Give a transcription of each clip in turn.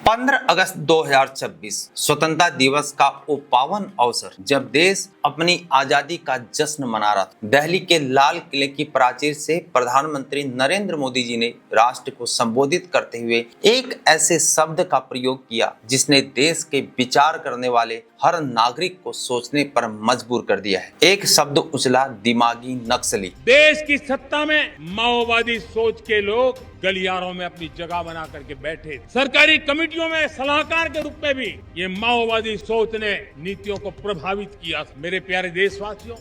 15 अगस्त 2026 स्वतंत्रता दिवस का वो पावन अवसर जब देश अपनी आजादी का जश्न मना रहा था। दिल्ली के लाल किले की प्राचीर से प्रधानमंत्री नरेंद्र मोदी जी ने राष्ट्र को संबोधित करते हुए एक ऐसे शब्द का प्रयोग किया जिसने देश के विचार करने वाले हर नागरिक को सोचने पर मजबूर कर दिया है। एक शब्द उछला, दिमागी नक्सली। देश की सत्ता में माओवादी सोच के लोग गलियारों में अपनी जगह बना करके बैठे, सरकारी कमेटियों में सलाहकार के रूप में भी ये माओवादी सोच ने नीतियों को प्रभावित किया। मेरे प्यारे देशवासियों,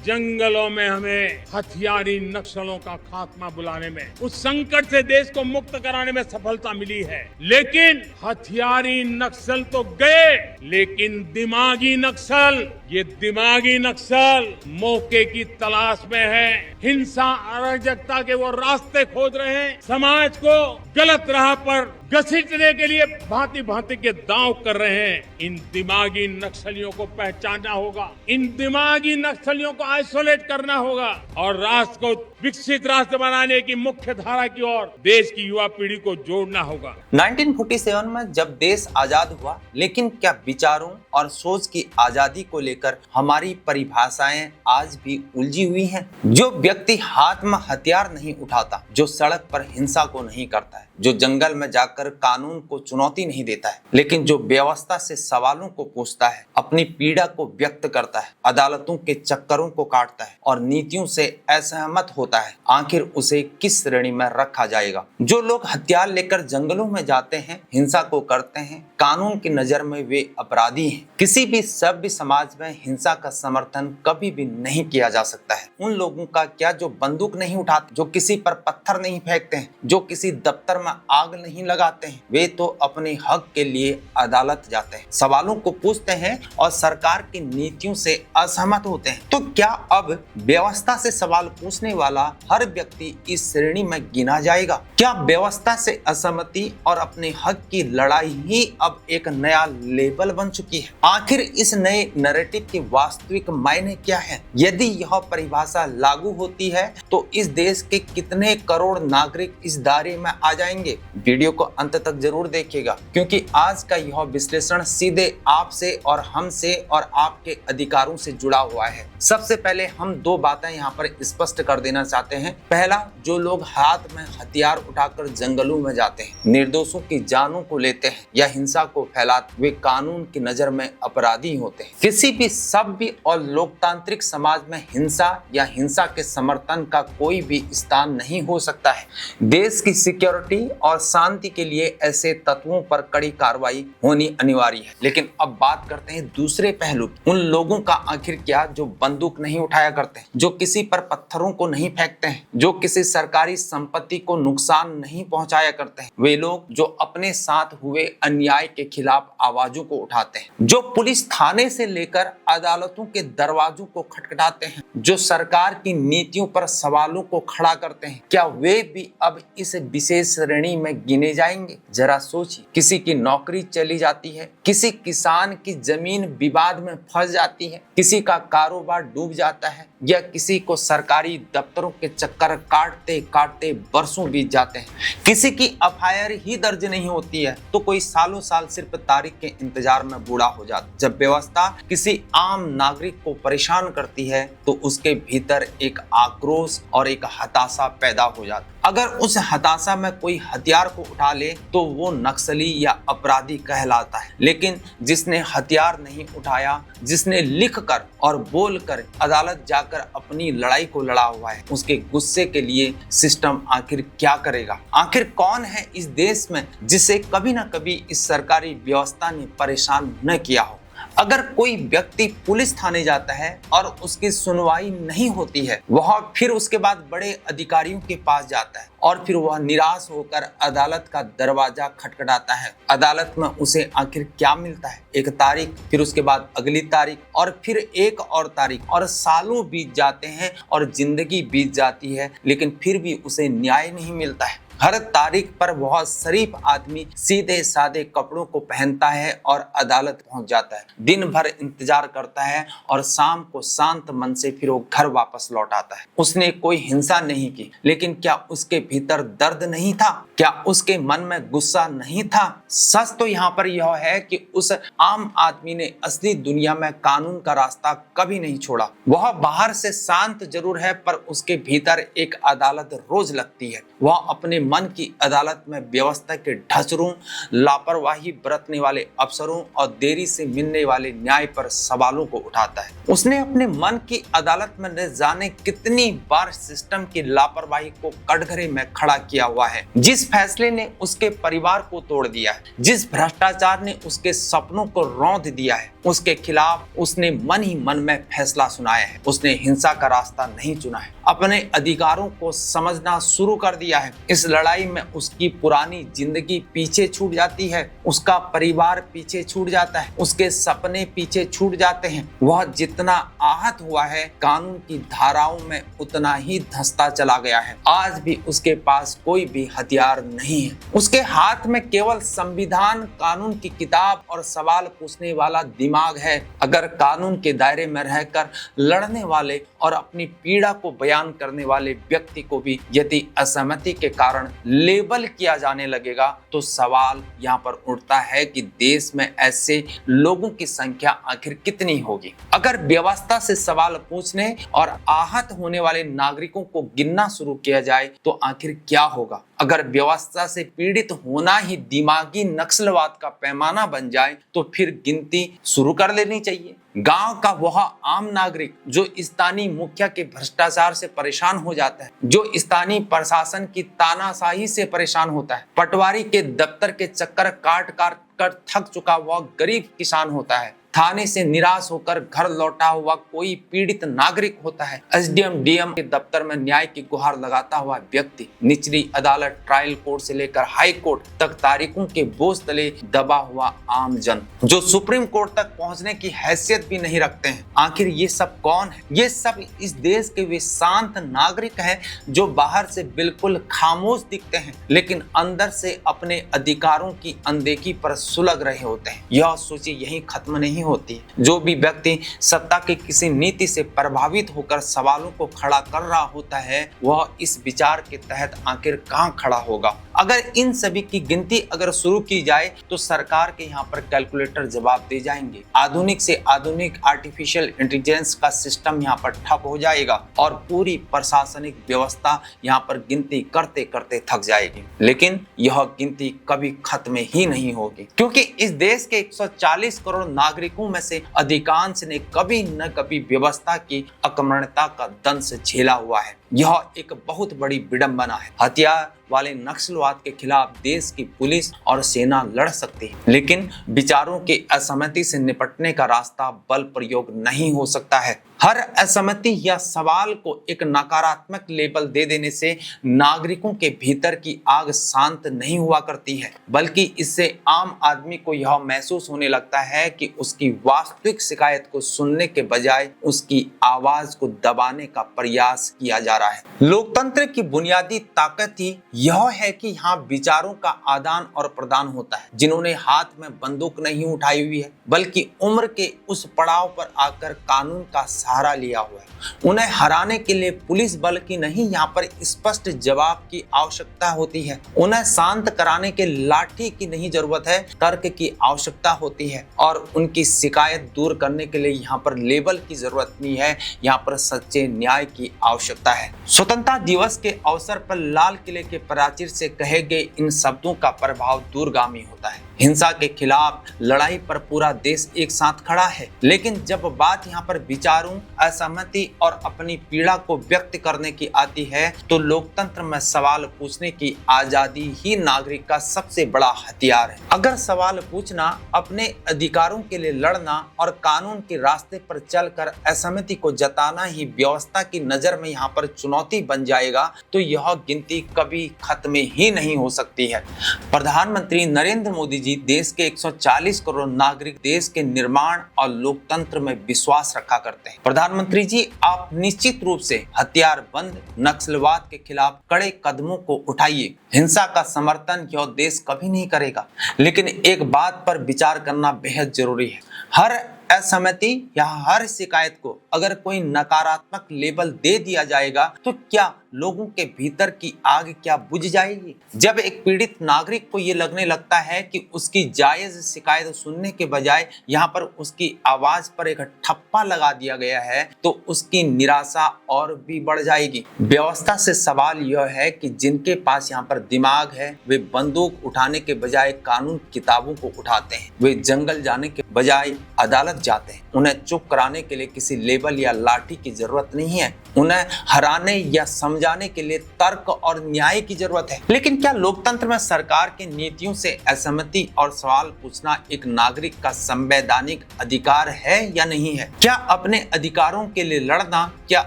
जंगलों में हमें हथियारी नक्सलों का खात्मा बुलाने में, उस संकट से देश को मुक्त कराने में सफलता मिली है। लेकिन हथियारी नक्सल तो गए, लेकिन दिमागी नक्सल, ये दिमागी नक्सल मौके की तलाश में है। हिंसा, अराजकता के वो रास्ते खोज रहे हैं। समाज को गलत राह पर घसीटने के लिए भांति भांति के दांव कर रहे हैं। इन दिमागी नक्सलियों को पहचानना होगा, इन दिमागी नक्सलियों को आइसोलेट करना होगा और राष्ट्र को विकसित राष्ट्र बनाने की मुख्य धारा की ओर देश की युवा पीढ़ी को जोड़ना होगा। 1947 में जब देश आजाद हुआ, लेकिन क्या विचारों और सोच की आजादी को लेकर हमारी परिभाषाएं आज भी उलझी हुई हैं? जो व्यक्ति हाथ में हथियार नहीं उठाता, जो सड़क पर हिंसा को नहीं करता है, जो जंगल में जाकर कानून को चुनौती नहीं देता है, लेकिन जो व्यवस्था से सवालों को पूछता है, अपनी पीड़ा को व्यक्त करता है, अदालतों के चक्करों को काटता है और नीतियों से असहमत होता है, आखिर उसे किस श्रेणी में रखा जाएगा? जो लोग हथियार लेकर जंगलों में जाते हैं, हिंसा को करते हैं, कानून की नजर में वे अपराधी हैं। किसी भी सभ्य समाज में हिंसा का समर्थन कभी भी नहीं किया जा सकता है। उन लोगों का क्या जो बंदूक नहीं उठाते, जो किसी पर पत्थर नहीं फेंकते हैं, जो किसी दफ्तर में आग नहीं लगाते हैं, वे तो अपने हक के लिए अदालत जाते हैं, सवालों को पूछते हैं और सरकार की नीतियों से असहमत होते हैं। तो क्या अब व्यवस्था से सवाल पूछने वाला हर व्यक्ति इस श्रेणी में गिना जाएगा? क्या व्यवस्था से असहमति और अपने हक की लड़ाई ही अब एक नया लेबल बन चुकी है? आखिर इस नए नैरेटिव के वास्तविक मायने क्या है? यदि यह परिभाषा लागू होती है तो इस देश के कितने करोड़ नागरिक इस दायरे में आ जाएंगे? वीडियो को अंत तक जरूर देखिएगा, क्योंकि आज का यह विश्लेषण सीधे आपसे और हमसे और आपके अधिकारों से जुड़ा हुआ है। सबसे पहले हम दो बातें यहाँ पर स्पष्ट कर देना चाहते हैं। पहला, जो लोग हाथ में हथियार उठाकर जंगलों में जाते हैं, निर्दोषों की जानों को लेते हैं या हिंसा को फैलाते, वे कानून की नजर में अपराधी होते हैं। किसी भी सभ्य और लोकतांत्रिक समाज में हिंसा या हिंसा के समर्थन का कोई भी स्थान नहीं हो सकता है। देश की सिक्योरिटी और शांति के लिए ऐसे तत्वों पर कड़ी कार्रवाई होनी अनिवार्य है। लेकिन अब बात करते हैं दूसरे पहलू, उन लोगों का आखिर क्या जो बंदूक नहीं उठाया करते हैं, जो किसी पर पत्थरों को नहीं फेंकते हैं, जो किसी सरकारी संपत्ति को नुकसान नहीं पहुंचाया करते हैं। वे लोग जो अपने साथ हुए अन्याय के खिलाफ आवाजों को उठाते हैं, जो पुलिस थाने से लेकर अदालतों के दरवाजों को खटखटाते हैं, जो सरकार की नीतियों पर सवालों को खड़ा करते हैं, क्या वे भी अब इस विशेष श्रेणी में गिने जाएंगे? जरा सोचिए, किसी की नौकरी चली जाती है, किसी किसान की जमीन विवाद में फंस जाती है, किसी का कारोबार डूब जाता है या किसी को सरकारी दफ्तरों के चक्कर काटते काटते बरसों बीत जाते हैं। किसी की एफआईआर ही दर्ज नहीं होती है तो कोई सालों साल सिर्फ तारीख के इंतजार में बूढ़ा हो जाता है। जब व्यवस्था किसी आम नागरिक को परेशान करती है तो उसके भीतर एक आक्रोश और एक हताशा पैदा हो जाता है। अगर उस हताशा में कोई हथियार को उठा ले तो वो नक्सली या अपराधी कहलाता है। लेकिन जिसने हथियार नहीं उठाया, जिसने लिखकर और बोलकर अदालत जाकर अपनी लड़ाई को लड़ा हुआ है, उसके गुस्से के लिए सिस्टम आखिर क्या करेगा? आखिर कौन है इस देश में जिसे कभी ना कभी इस सरकारी व्यवस्था ने परेशान न किया हो? अगर कोई व्यक्ति पुलिस थाने जाता है और उसकी सुनवाई नहीं होती है, वह फिर उसके बाद बड़े अधिकारियों के पास जाता है और फिर वह निराश होकर अदालत का दरवाजा खटखटाता है। अदालत में उसे आखिर क्या मिलता है? एक तारीख, फिर उसके बाद अगली तारीख और फिर एक और तारीख, और सालों बीत जाते हैं और जिंदगी बीत जाती है, लेकिन फिर भी उसे न्याय नहीं मिलता है। हर तारीख पर बहुत शरीफ आदमी सीधे सादे कपड़ों को पहनता है और अदालत पहुंच जाता है, दिन भर इंतजार करता है और शाम को शांत मन से फिर वो घर वापस लौट आता है। उसने कोई हिंसा नहीं की, लेकिन क्या उसके भीतर दर्द नहीं था? क्या उसके मन में गुस्सा नहीं था? सच तो यहाँ पर यह है कि उस आम आदमी ने असली दुनिया में कानून का रास्ता कभी नहीं छोड़ा। वह बाहर से शांत जरूर है, पर उसके भीतर एक अदालत रोज लगती है। वह अपने मन की अदालत में व्यवस्था के ढचरों, लापरवाही बरतने वाले अफसरों और देरी से मिलने वाले न्याय पर सवालों को उठाता है। उसने अपने मन की अदालत में न जाने कितनी बार सिस्टम की लापरवाही को कटघरे में खड़ा किया हुआ है। जिस फैसले ने उसके परिवार को तोड़ दिया है, जिस भ्रष्टाचार ने उसके सपनों को रौंद दिया है, उसके खिलाफ उसने मन ही मन में फैसला सुनाया है। उसने हिंसा का रास्ता नहीं चुना है, अपने अधिकारों को समझना शुरू कर दिया है। इस लड़ाई में उसकी पुरानी जिंदगी पीछे छूट जाती है, उसका परिवार पीछे छूट जाता है, उसके सपने पीछे छूट जाते हैं। वह जितना आहत हुआ है, कानून की धाराओं में उतना ही धंसता चला गया है। आज भी उसके पास कोई भी हथियार नहीं है। उसके हाथ में केवल संविधान, कानून की किताब और सवाल पूछने वाला दिमाग है। अगर कानून के दायरे में रहकर लड़ने वाले और अपनी पीड़ा को बयान करने वाले व्यक्ति को भी यदि असहमति के कारण लेबल किया जाने लगेगा, तो सवाल यहाँ पर उठता है कि देश में ऐसे लोगों की संख्या आखिर कितनी होगी। अगर व्यवस्था से सवाल पूछने और आहत होने वाले नागरिकों को गिनना शुरू किया जाए तो आखिर क्या होगा? अगर व्यवस्था से पीड़ित होना ही दिमागी नक्सलवाद का पैमाना बन जाए तो फिर गिनती शुरू कर लेनी चाहिए। गांव का वह आम नागरिक जो स्थानीय मुखिया के भ्रष्टाचार से परेशान हो जाता है, जो स्थानीय प्रशासन की तानाशाही से परेशान होता है, पटवारी के दफ्तर के चक्कर काट काट कर थक चुका वह गरीब किसान होता है, थाने से निराश होकर घर लौटा हुआ कोई पीड़ित नागरिक होता है, एसडीएम डीएम के दफ्तर में न्याय की गुहार लगाता हुआ व्यक्ति, निचली अदालत ट्रायल कोर्ट से लेकर हाई कोर्ट तक तारीखों के बोझ तले दबा हुआ आम जन, जो सुप्रीम कोर्ट तक पहुंचने की हैसियत भी नहीं रखते हैं। आखिर ये सब कौन है? ये सब इस देश के वे शांत नागरिक हैं जो बाहर से बिल्कुल खामोश दिखते हैं, लेकिन अंदर से अपने अधिकारों की अनदेखी पर सुलग रहे होते हैं। यह सोचे यही खत्म नहीं होती। जो भी व्यक्ति सत्ता की किसी नीति से प्रभावित होकर सवालों को खड़ा कर रहा होता है, वह इस विचार के तहत आखिर कहाँ खड़ा होगा? अगर इन सभी की गिनती अगर शुरू की जाए तो सरकार के यहाँ पर कैलकुलेटर जवाब दे जाएंगे। आधुनिक से आधुनिक आर्टिफिशियल इंटेलिजेंस का सिस्टम यहाँ पर ठप हो जाएगा और पूरी प्रशासनिक व्यवस्था यहाँ पर गिनती करते करते थक जाएगी। लेकिन यह गिनती कभी खत्म ही नहीं होगी, क्योंकि इस देश के 140 करोड़ नागरिकों में से अधिकांश ने कभी न कभी व्यवस्था की अकर्मण्यता का दंश झेला हुआ है। यह एक बहुत बड़ी विडंबना है। हथियार वाले नक्सलवाद के खिलाफ देश की पुलिस और सेना लड़ सकती है, लेकिन विचारों की असहमति से निपटने का रास्ता बल प्रयोग नहीं हो सकता है। हर असहमति या सवाल को एक नकारात्मक लेबल दे देने से नागरिकों के भीतर की आग शांत नहीं हुआ करती है, बल्कि इससे आम आदमी को यह महसूस होने लगता है कि उसकी वास्तविक शिकायत को सुनने के बजाय उसकी आवाज को दबाने का प्रयास किया जा रहा है। लोकतंत्र की बुनियादी ताकत ही यह है कि यहाँ विचारों का आदान और प्रदान होता है। जिन्होंने हाथ में बंदूक नहीं उठाई हुई है, बल्कि उम्र के उस पड़ाव पर आकर कानून का सहारा लिया हुआ है, उन्हें हराने के लिए पुलिस बल की नहीं, यहाँ पर स्पष्ट जवाब की आवश्यकता होती है। उन्हें शांत कराने के लाठी की नहीं जरूरत है, तर्क की आवश्यकता होती है। और उनकी शिकायत दूर करने के लिए यहाँ पर लेबल की जरूरत नहीं है, यहाँ पर सच्चे न्याय की आवश्यकता है। स्वतंत्रता दिवस के अवसर पर लाल किले के प्राचीर से कहे गए इन शब्दों का प्रभाव दूरगामी होता है। हिंसा के खिलाफ लड़ाई पर पूरा देश एक साथ खड़ा है, लेकिन जब बात यहाँ पर विचारों, असहमति और अपनी पीड़ा को व्यक्त करने की आती है, तो लोकतंत्र में सवाल पूछने की आजादी ही नागरिक का सबसे बड़ा हथियार है। अगर सवाल पूछना, अपने अधिकारों के लिए लड़ना और कानून के रास्ते पर चलकर असहमति को जताना ही व्यवस्था की नजर में यहाँ पर चुनौती बन जाएगा, तो यह गिनती कभी खत्म ही नहीं हो सकती है। प्रधानमंत्री नरेंद्र मोदी जी देश के 140 करोड़ नागरिक देश के निर्माण और लोकतंत्र में विश्वास रखा करते हैं। प्रधानमंत्री जी, आप निश्चित रूप से हथियार बंद नक्सलवाद के खिलाफ कड़े कदमों को उठाइए। हिंसा का समर्थन यह देश कभी नहीं करेगा, लेकिन एक बात पर विचार करना बेहद जरूरी है। हर असहमति या हर शिकायत को अगर कोई नकारात्मक लेबल दे दिया जाएगा तो क्या लोगों के भीतर की आग क्या बुझ जाएगी? जब एक पीड़ित नागरिक को ये लगने लगता है कि उसकी जायज शिकायत सुनने के बजाय यहाँ पर उसकी आवाज पर एक ठप्पा लगा दिया गया है तो उसकी निराशा और भी बढ़ जाएगी। व्यवस्था से सवाल यह है कि जिनके पास यहाँ पर दिमाग है वे बंदूक उठाने के बजाय कानून किताबों को उठाते हैं। वे जंगल जाने के बजाय अदालत जाते हैं। उन्हें चुप कराने के लिए किसी लेबल या लाठी की जरूरत नहीं है, उन्हें हराने या समझाने के लिए तर्क और न्याय की जरूरत है। लेकिन क्या लोकतंत्र में सरकार की नीतियों से असहमति और सवाल पूछना एक नागरिक का संवैधानिक अधिकार है या नहीं है? क्या अपने अधिकारों के लिए लड़ना, क्या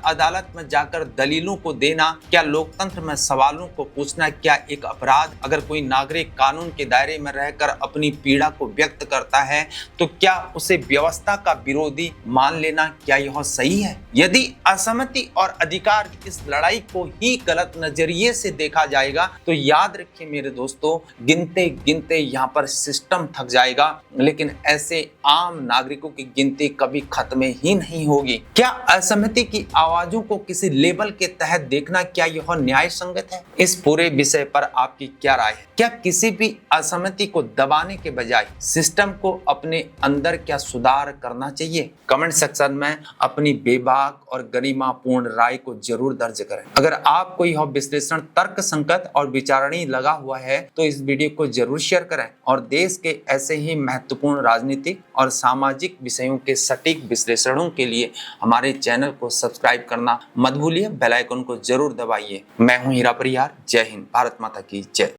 अदालत में जाकर दलीलों को देना, क्या लोकतंत्र में सवालों को पूछना क्या एक अपराध? अगर कोई नागरिक कानून के दायरे में रहकर अपनी पीड़ा को व्यक्त करता है तो क्या उसे व्यवस्था का विरोधी मान लेना क्या यह सही है? यदि असहमति और अधिकार की इस लड़ाई को ही गलत नजरिए से देखा जाएगा तो याद रखिए मेरे दोस्तों, गिनते गिनते यहाँ पर सिस्टम थक जाएगा, लेकिन ऐसे आम नागरिकों की गिनती कभी खत्म ही नहीं होगी। क्या असहमति की आवाजों को किसी लेबल के तहत देखना क्या यह न्याय संगत है? इस पूरे विषय पर आपकी क्या राय है? क्या किसी भी असहमति को दबाने के बजाय सिस्टम को अपने अंदर क्या सुधार करना चाहिए? कमेंट सेक्शन में अपनी बेबाक और गरिमापूर्ण राय को जरूर दर्ज करें। अगर आपको यह विश्लेषण तर्क संगत और विचारणीय लगा हुआ है तो इस वीडियो को जरूर शेयर करें और देश के ऐसे ही महत्वपूर्ण राजनीतिक और सामाजिक विषयों के सटीक विश्लेषणों के लिए हमारे चैनल को सब्सक्राइब करना मत भूलिए। बेल आइकन को जरूर दबाइए। मैं हूं हीरा परिहार। जय हिंद, भारत माता की जय।